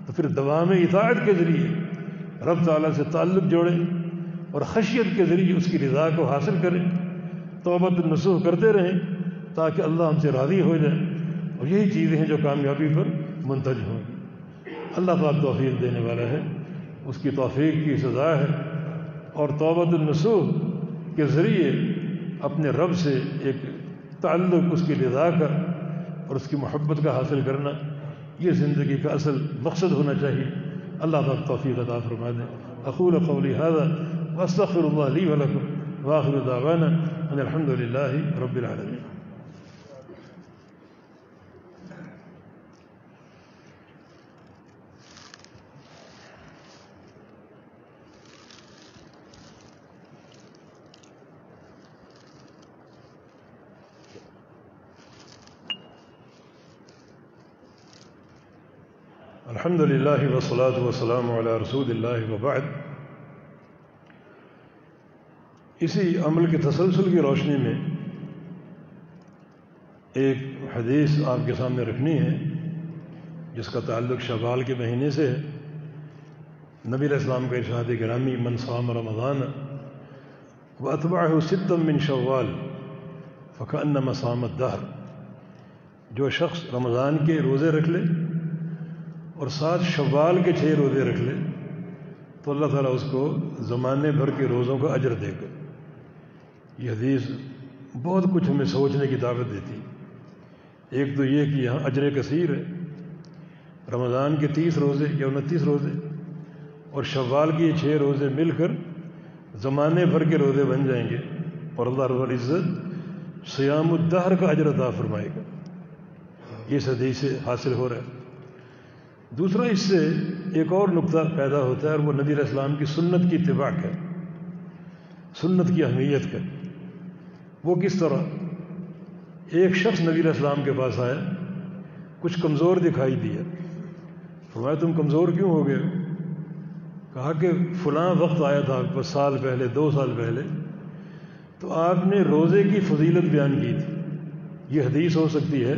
تو پھر دوام اطاعت کے ذریعے رب تعالیٰ سے تعلق جوڑیں اور خشیت کے ذریعے اس کی رضا کو حاصل کریں. توبۃ النصوح کرتے رہیں تاکہ اللہ ہم سے راضی ہو جائے. اور یہی چیزیں ہیں جو کامیابی پر منتج ہوں گی. اللہ پاک توفیق دینے والا ہے، اس کی توفیق کی سزا ہے. اور توبۃ النصوح کے ذریعے اپنے رب سے ایک تعلق، اس کی رضا کا اور اس کی محبت کا حاصل کرنا، یہ زندگی کا اصل مقصد ہونا چاہیے. اللہ پاک توفیق عطا فرما دے. اقول قولی ھذا واستغفر اللہ لی ولکم وآخر دعوانا ان الحمد للہ رب العالمین. الحمد للہ والصلاة والسلام علی رسول اللہ وبعد. اسی عمل کے تسلسل کی روشنی میں ایک حدیث آپ کے سامنے رکھنی ہے جس کا تعلق شوال کے مہینے سے ہے. نبی علیہ السلام کا ارشاد گرامی: من صام رمضان واتبعہ ستا من شوال فکأنما صام الدہر. جو شخص رمضان کے روزے رکھ لے اور ساتھ شوال کے 6 روزے رکھ لے تو اللہ تعالیٰ اس کو زمانے بھر کے روزوں کا اجر دے گا. یہ حدیث بہت کچھ ہمیں سوچنے کی دعوت دیتی. ایک تو یہ کہ یہاں اجر کثیر ہے. رمضان کے 30 روزے یا 29 روزے اور شوال کے 6 روزے مل کر زمانے بھر کے روزے بن جائیں گے اور اللہ رب العزت صیام الدہر کا اجر عطا فرمائے گا. یہ اس حدیث سے حاصل ہو رہا ہے. دوسرا اس سے ایک اور نقطہ پیدا ہوتا ہے اور وہ نبی علیہ السلام کی سنت کی اتباع کا، سنت کی اہمیت کا. وہ کس طرح؟ ایک شخص نبی علیہ السلام کے پاس آیا، کچھ کمزور دکھائی دیا. فرمایا تم کمزور کیوں ہو گئے؟ کہا کہ فلاں وقت آیا تھا آپ کو، سال پہلے 2 سال پہلے، تو آپ نے روزے کی فضیلت بیان کی تھی. یہ حدیث ہو سکتی ہے: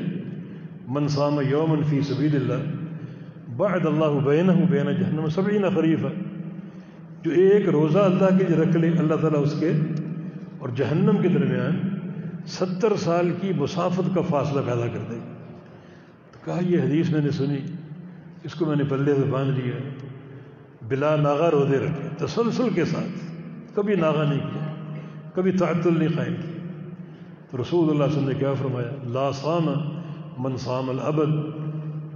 من صام یوما فی سبیل اللہ بعد اللہ بینہ بین جہنم 70 خریفا. جو ایک روزہ اللہ کے لیے رکھ لے، اللہ تعالیٰ اس کے اور جہنم کے درمیان 70 سال کی مسافت کا فاصلہ پیدا کر دے گی۔ تو کہا یہ حدیث میں نے سنی، اس کو میں نے پلے سے باندھ لیا، بلا ناغہ روزے رکھے تسلسل کے ساتھ، کبھی ناغہ نہیں کیا، کبھی تعطل نہیں قائم کیا۔ تو رسول اللہ صلی اللہ علیہ وسلم نے کیا فرمایا؟ لا صام من صام الابد،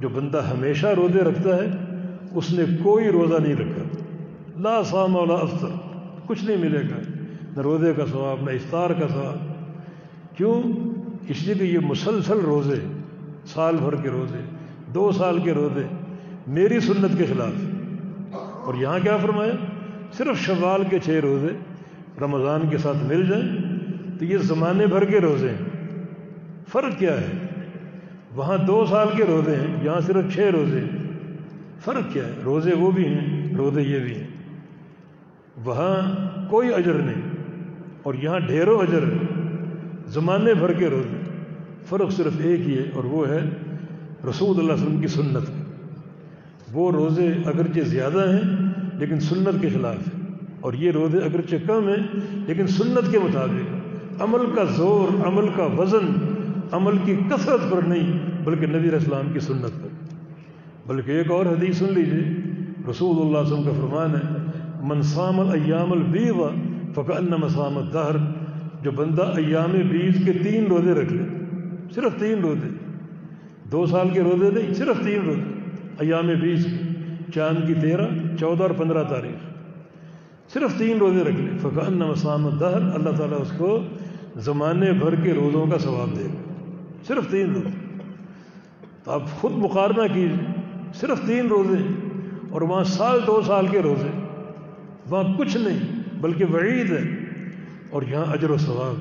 جو بندہ ہمیشہ روزے رکھتا ہے اس نے کوئی روزہ نہیں رکھا۔ لا صام ولا افطر، کچھ نہیں ملے گا، نہ روزے کا ثواب نہ افطار کا ثواب۔ کیوں؟ اس لیے کہ یہ مسلسل روزے، سال بھر کے روزے، 2 سال کے روزے میری سنت کے خلاف۔ اور یہاں کیا فرمایا؟ صرف شوال کے 6 روزے رمضان کے ساتھ مل جائیں تو یہ زمانے بھر کے روزے ہیں۔ فرق کیا ہے؟ وہاں 2 سال کے روزے ہیں، یہاں صرف 6 روزے ہیں۔ فرق کیا ہے؟ روزے وہ بھی ہیں، روزے یہ بھی ہیں۔ وہاں کوئی اجر نہیں اور یہاں ڈھیروں اجر ہے، زمانے بھر کے روزے۔ فرق صرف ایک ہی ہے اور وہ ہے رسول اللہ صلی اللہ علیہ وسلم کی سنت۔ وہ روزے اگرچہ زیادہ ہیں لیکن سنت کے خلاف ہیں، اور یہ روزے اگرچہ کم ہیں لیکن سنت کے مطابق۔ عمل کا زور، عمل کا وزن، عمل کی کثرت پر نہیں بلکہ نبی علیہ السلام کی سنت پر۔ بلکہ ایک اور حدیث سن لیجیے، رسول اللہ صلی اللہ علیہ وسلم کا فرمان ہے من صام الایام البیض فکأنما صام الدہر، جو بندہ ایام بیض کے 3 روزے رکھ لے، صرف 3 روزے، 2 سال کے روزے نہیں، صرف 3 روزے ایام بیض کے، چاند کی 13، 14 اور 15 تاریخ، صرف 3 روزے رکھ لے، فکأنما صام الدہر، اللہ تعالیٰ اس کو زمانے بھر کے روزوں کا ثواب دے گا، صرف 3 روزے۔ تو آپ خود مقارنہ کیجیے، صرف 3 روزے اور وہاں 2 سال کے روزے، وہاں کچھ نہیں بلکہ وعید ہے، اور یہاں اجر و ثواب،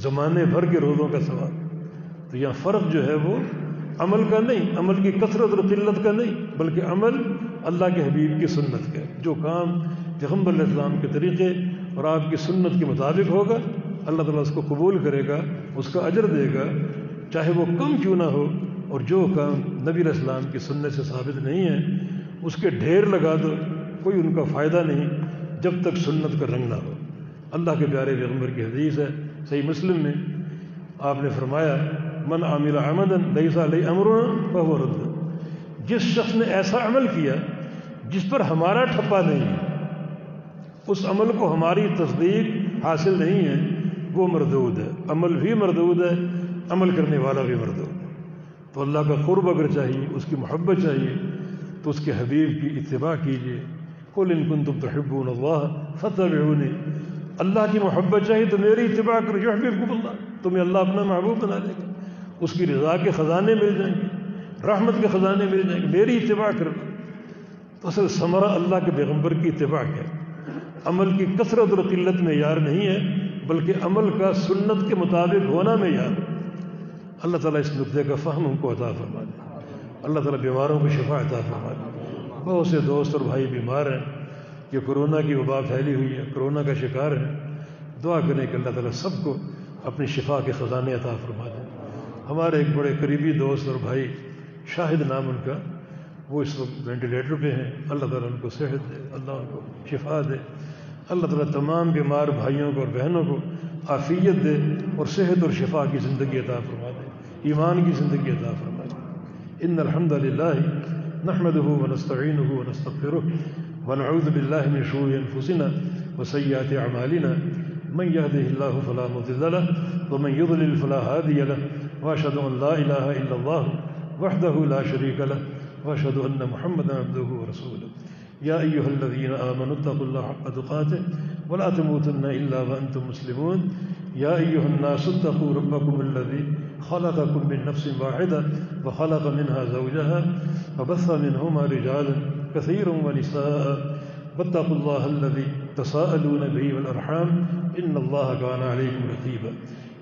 زمانے بھر کے روزوں کا ثواب۔ تو یہاں فرق جو ہے وہ عمل کا نہیں، عمل کی کثرت اور قلت کا نہیں، بلکہ عمل اللہ کے حبیب کی سنت کا۔ جو کام پیغمبر علیہ السلام کے طریقے اور آپ کی سنت کے مطابق ہوگا، اللہ تعالیٰ اس کو قبول کرے گا، اس کا اجر دے گا، چاہے وہ کم کیوں نہ ہو۔ اور جو کام نبی علیہ السلام کی سنت سے ثابت نہیں ہے اس کے ڈھیر لگا دو، کوئی ان کا فائدہ نہیں جب تک سنت کا رنگ نہ ہو۔ اللہ کے پیارے پیغمبر کی حدیث ہے صحیح مسلم میں، آپ نے فرمایا من عمل عملا لیس علیہ امرنا فہو رد، جس شخص نے ایسا عمل کیا جس پر ہمارا ٹھپا نہیں ہے، اس عمل کو ہماری تصدیق حاصل نہیں ہے، وہ مردود ہے۔ عمل بھی مردود ہے، عمل کرنے والا بھی مردود ہے۔ تو اللہ کا قرب اگر چاہیے، اس کی محبت چاہیے تو اس کے حبیب کی اتباع کیجیے۔ قل ان کنتم تحبون اللہ فاتبعونی، اللہ کی محبت چاہیے تو میری اتباع کرو، یحببکم اللہ، تمہیں اللہ اپنا محبوب بنا دے گا، اس کی رضا کے خزانے مل جائیں گے، رحمت کے خزانے مل جائیں گے، میری اتباع کرنا۔ تو اصل ثمرہ اللہ کے پیغمبر کی اتباع ہے۔ عمل کی کثرت اور قلت معیار نہیں ہے بلکہ عمل کا سنت کے مطابق ہونا معیار۔ اللہ تعالیٰ اس نقطے کا فہم ہم کو عطا فرما دے، اللہ تعالیٰ بیماروں کو شفا عطا فرما دے۔ بہت سے دوست اور بھائی بیمار ہیں، یہ کورونا کی وبا پھیلی ہوئی ہے، کورونا کا شکار ہے، دعا کریں کہ اللہ تعالیٰ سب کو اپنی شفا کے خزانے عطا فرما دے۔ ہمارے ایک بڑے قریبی دوست اور بھائی، شاہد نام ان کا، وہ اس وقت وینٹیلیٹر پہ ہیں، اللہ تعالیٰ ان کو صحت دے، اللہ ان کو شفا دے، اللہ تعالیٰ تمام بیمار بھائیوں کو اور بہنوں کو عافیت دے اور صحت اور شفا کی زندگی عطا فرما دے، ایمان کی زندگی عطا فرما دے۔ ان الحمد للہ نحمده ونستعینه ونستغفره ونعوذ باللہ من شرور انفسنا وسیئات اعمالنا، من يهده الله فلا مضل له ومن يضلل فلا هادي له، واشهد ان لا اله الا الله وحده لا شريك له، واشهد ان محمدا عبده ورسوله۔ يا أيها الذين آمنوا اتقوا الله حق تقاته ولا تموتن إلا وأنتم مسلمون۔ يا أيها الناس اتقوا ربكم الذي خلقكم من نفس واحدة وخلق منها زوجها وبث منهما رجالا كثيرا ونساء، واتقوا الله الذي تساءلون به والأرحام إن الله كان عليكم رقيبا۔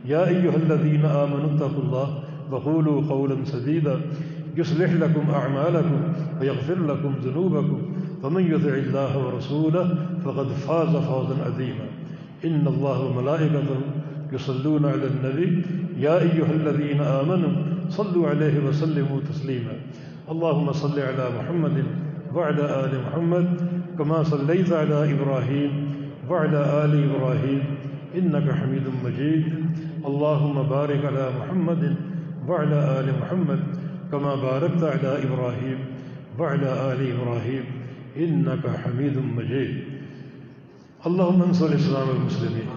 يا أيها الذين آمنوا اتقوا الله وقولوا قولا سديدا يصلح لكم أعمالكم ويغفر لكم ذنوبكم، ومن يطع الله ورسوله فقد فاز فوزا عظيما۔ إن الله وملائكته يصلون على النبي يا أيها الذين آمنوا صلوا عليه وسلموا تسليما۔ اللهم صل على محمد وعلى آل محمد كما صليت على إبراهيم وعلى آل إبراهيم إنك حميد مجيد. اللهم بارك على محمد وعلى آل محمد كما باركت على إبراهيم وعلى آل إبراهيم إنك حميد مجيد. اللهم انصر الإسلام والمسلمين.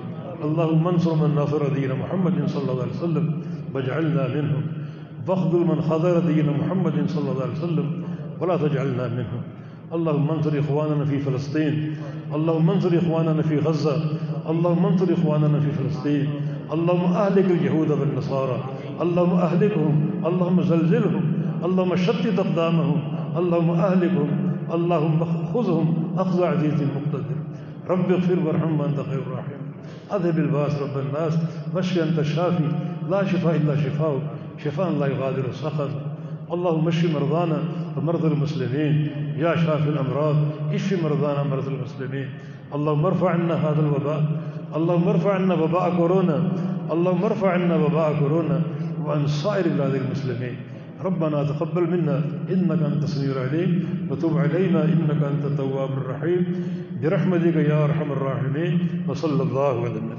اللهم انصر من نصر دين محمد صلى الله عليه وسلم واجعلنا منهم، واخذل من خذل دين محمد صلى الله عليه وسلم ولا تجعلنا منهم. اللهم انصر إخواننا في فلسطين. اللهم انصر إخواننا في غزة. اللهم انصر إخواننا في فلسطين. اللهم أهلك اليهود والنصارى. اللهم أهلكهم. اللهم زلزلهم. اللهم شتت أقدامهم. اللهم أهلكهم. اللهم خذهم أخذ عزيز مقتدر. رب اغفر وارحم وأنت خير الراحمين. أذهب الباس رب الناس واشف أنت الشافي لا شفاء إلا شفاؤك شفاء لا يغادر سقما. اللهم اشف مرضانا ومرضى المسلمين يا شافي الأمراض. اشف مرضانا ومرضى المسلمين. اللهم ارفع عنا هذا الوباء. اللهم ارفع عنا وباء كورونا. اللهم ارفع عنا وباء كورونا وعن سائر بلاد المسلمين. ربنا تقبل منا إنك أنت السميع العليم وتب علينا إنك أنت التواب الرحيم برحمتك يا أرحم الراحمين. وصلى الله على النبي.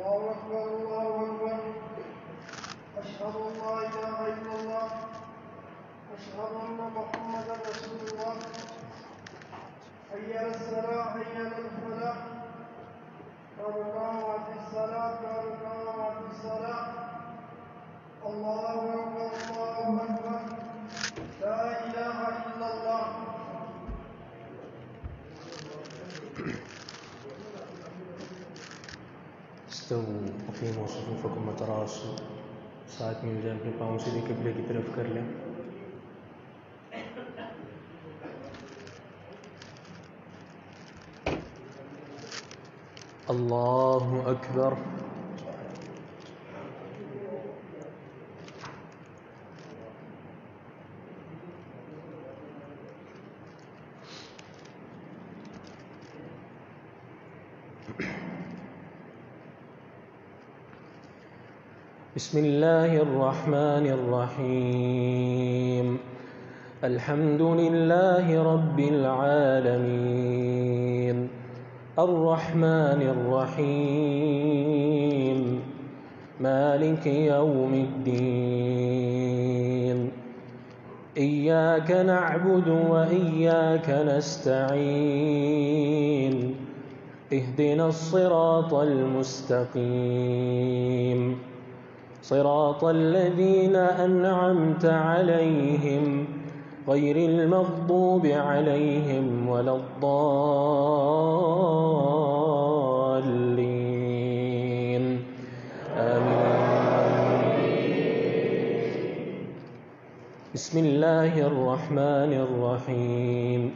الله أكبر الله أكبر. أشهد أن لا إله إلا الله. أشهد أن محمدا رسول الله. حي على الصلاة حي على الفلاح. قد قامت الصلاة قد قامت الصلاة. الله أكبر الله أكبر. لا إله إلا الله. استووا اقیموا صفوفکم وتراصوا. ساتھ مل جائیں، اپنے پاؤں سیدھے قبلے کی طرف کر لیں. اللہ اکبر. بسم الله الرحمن الرحيم. الحمد لله رب العالمين الرحمن الرحيم مالك يوم الدين. إياك نعبد وإياك نستعين. اهدنا الصراط المستقيم صراط الذين أنعمت عليهم غير المغضوب عليهم ولا الضالين. آمين. بسم الله الرحمن الرحيم.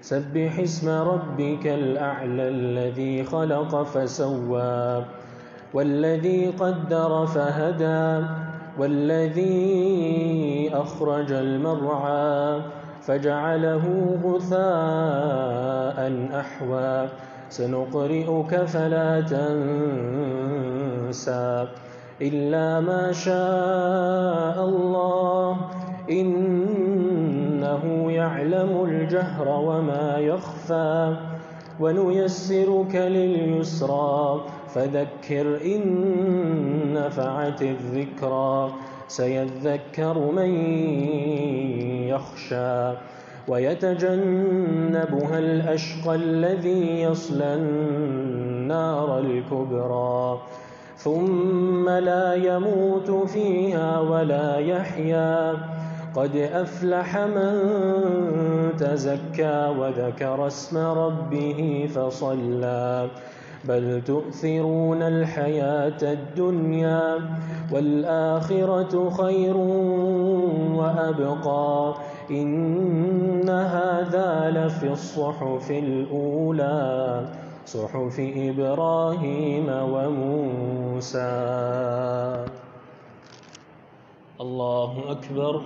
سبح اسم ربك الأعلى الذي خلق فسوى والذي قدر فهدى والذي أخرج المرعى فجعله غثاء أحوى. سنقرئك فلا تنسى إلا ما شاء الله إنه يعلم الجهر وما يخفى. ونيسرك لليسرى فذكر إن نفعت الذكرى. سيذكر من يخشى ويتجنبها الأشقى الذي يصلى النار الكبرى ثم لا يموت فيها ولا يحيا قد أفلح من تزكى وذكر اسم ربه فصلى بل تؤثرون الحياة الدنيا والآخرة خير وأبقى إن هذا لفي الصحف الأولى صحف إبراهيم وموسى. الله أكبر.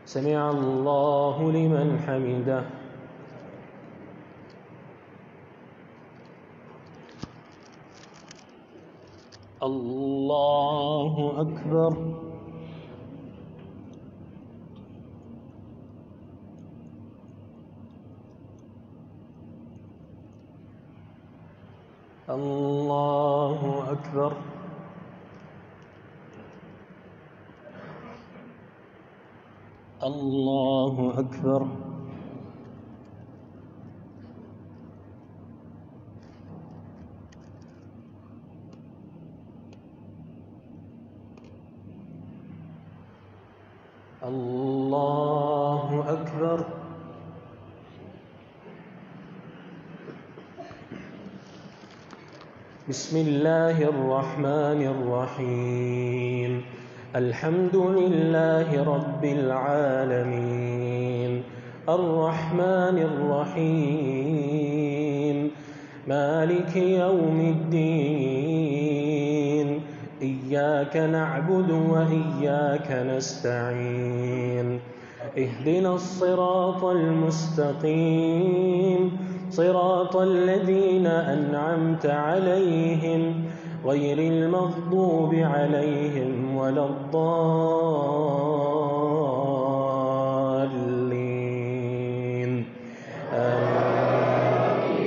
سمع الله لمن حمده. الله أكبر. الله أكبر. الله أكبر. الله أكبر. بسم الله الرحمن الرحيم الحمد لله رب العالمين الرحمن الرحيم مالك يوم الدين إياك نعبد وإياك نستعين اهدنا الصراط المستقيم صراط الذين أنعمت عليهم غير المغضوب عليهم ولا الضالين آمين.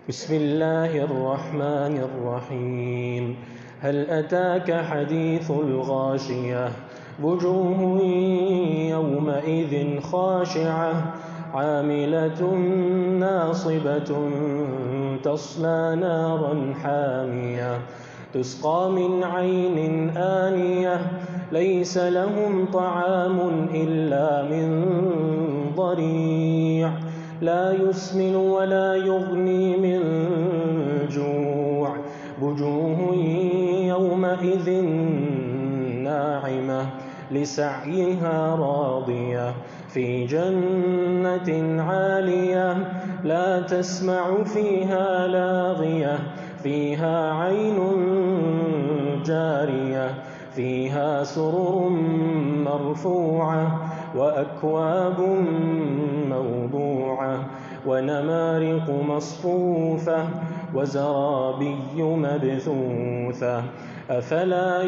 بسم الله الرحمن الرحيم هل أتاك حديث الغاشية وجوه يومئذ خاشعة عاملة ناصبة تصلى نارا حامية تسقى من عين آنية ليس لهم طعام إلا من ضريع لا يسمن ولا يغني من جوع وجوه يومئذ ناعمة لسعيها راضية في جنة عالية لا تسمع فيها لاغية فيها عين جارية فيها سرر مرفوعة وأكواب موضوعة ونمارق مصفوفة وزرابي مبثوثة أفلا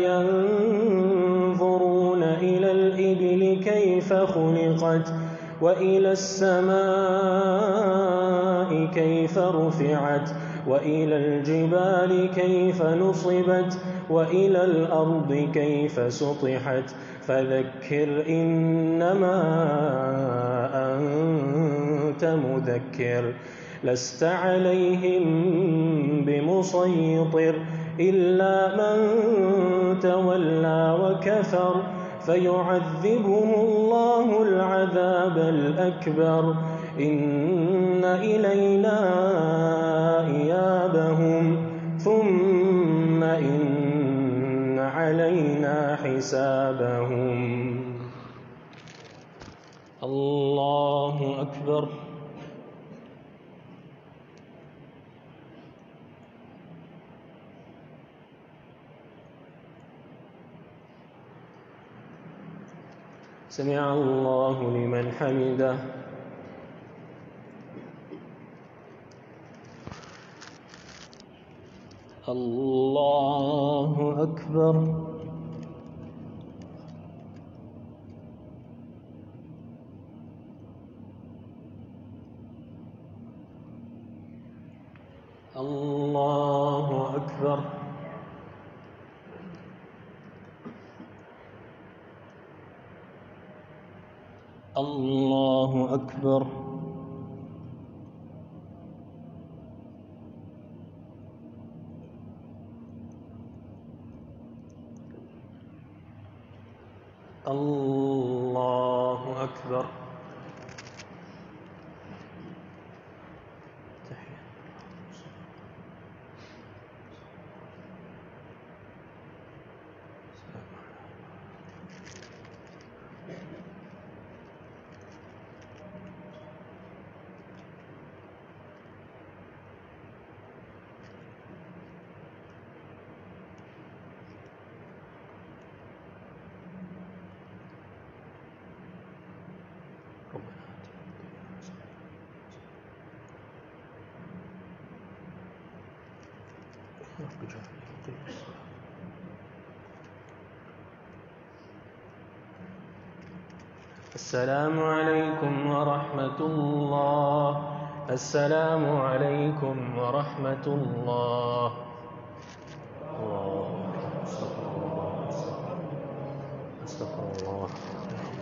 ينظرون إلى الإبل كيف خلقت وإلى السماء كيف رفعت وإلى الجبال كيف نصبت وإلى الأرض كيف سطحت فذكر إنما أنت مذكر لست عليهم بمسيطر إلا من تولى وكفر فيعذبه الله العذاب الأكبر إن إلينا إيابهم ثم إن علينا حسابهم. الله أكبر. سمع الله لمن حمده. الله أكبر. الله أكبر. الله أكبر. الله أكبر. السلام عليكم ورحمة الله. السلام عليكم ورحمة الله. الله أستغفر الله.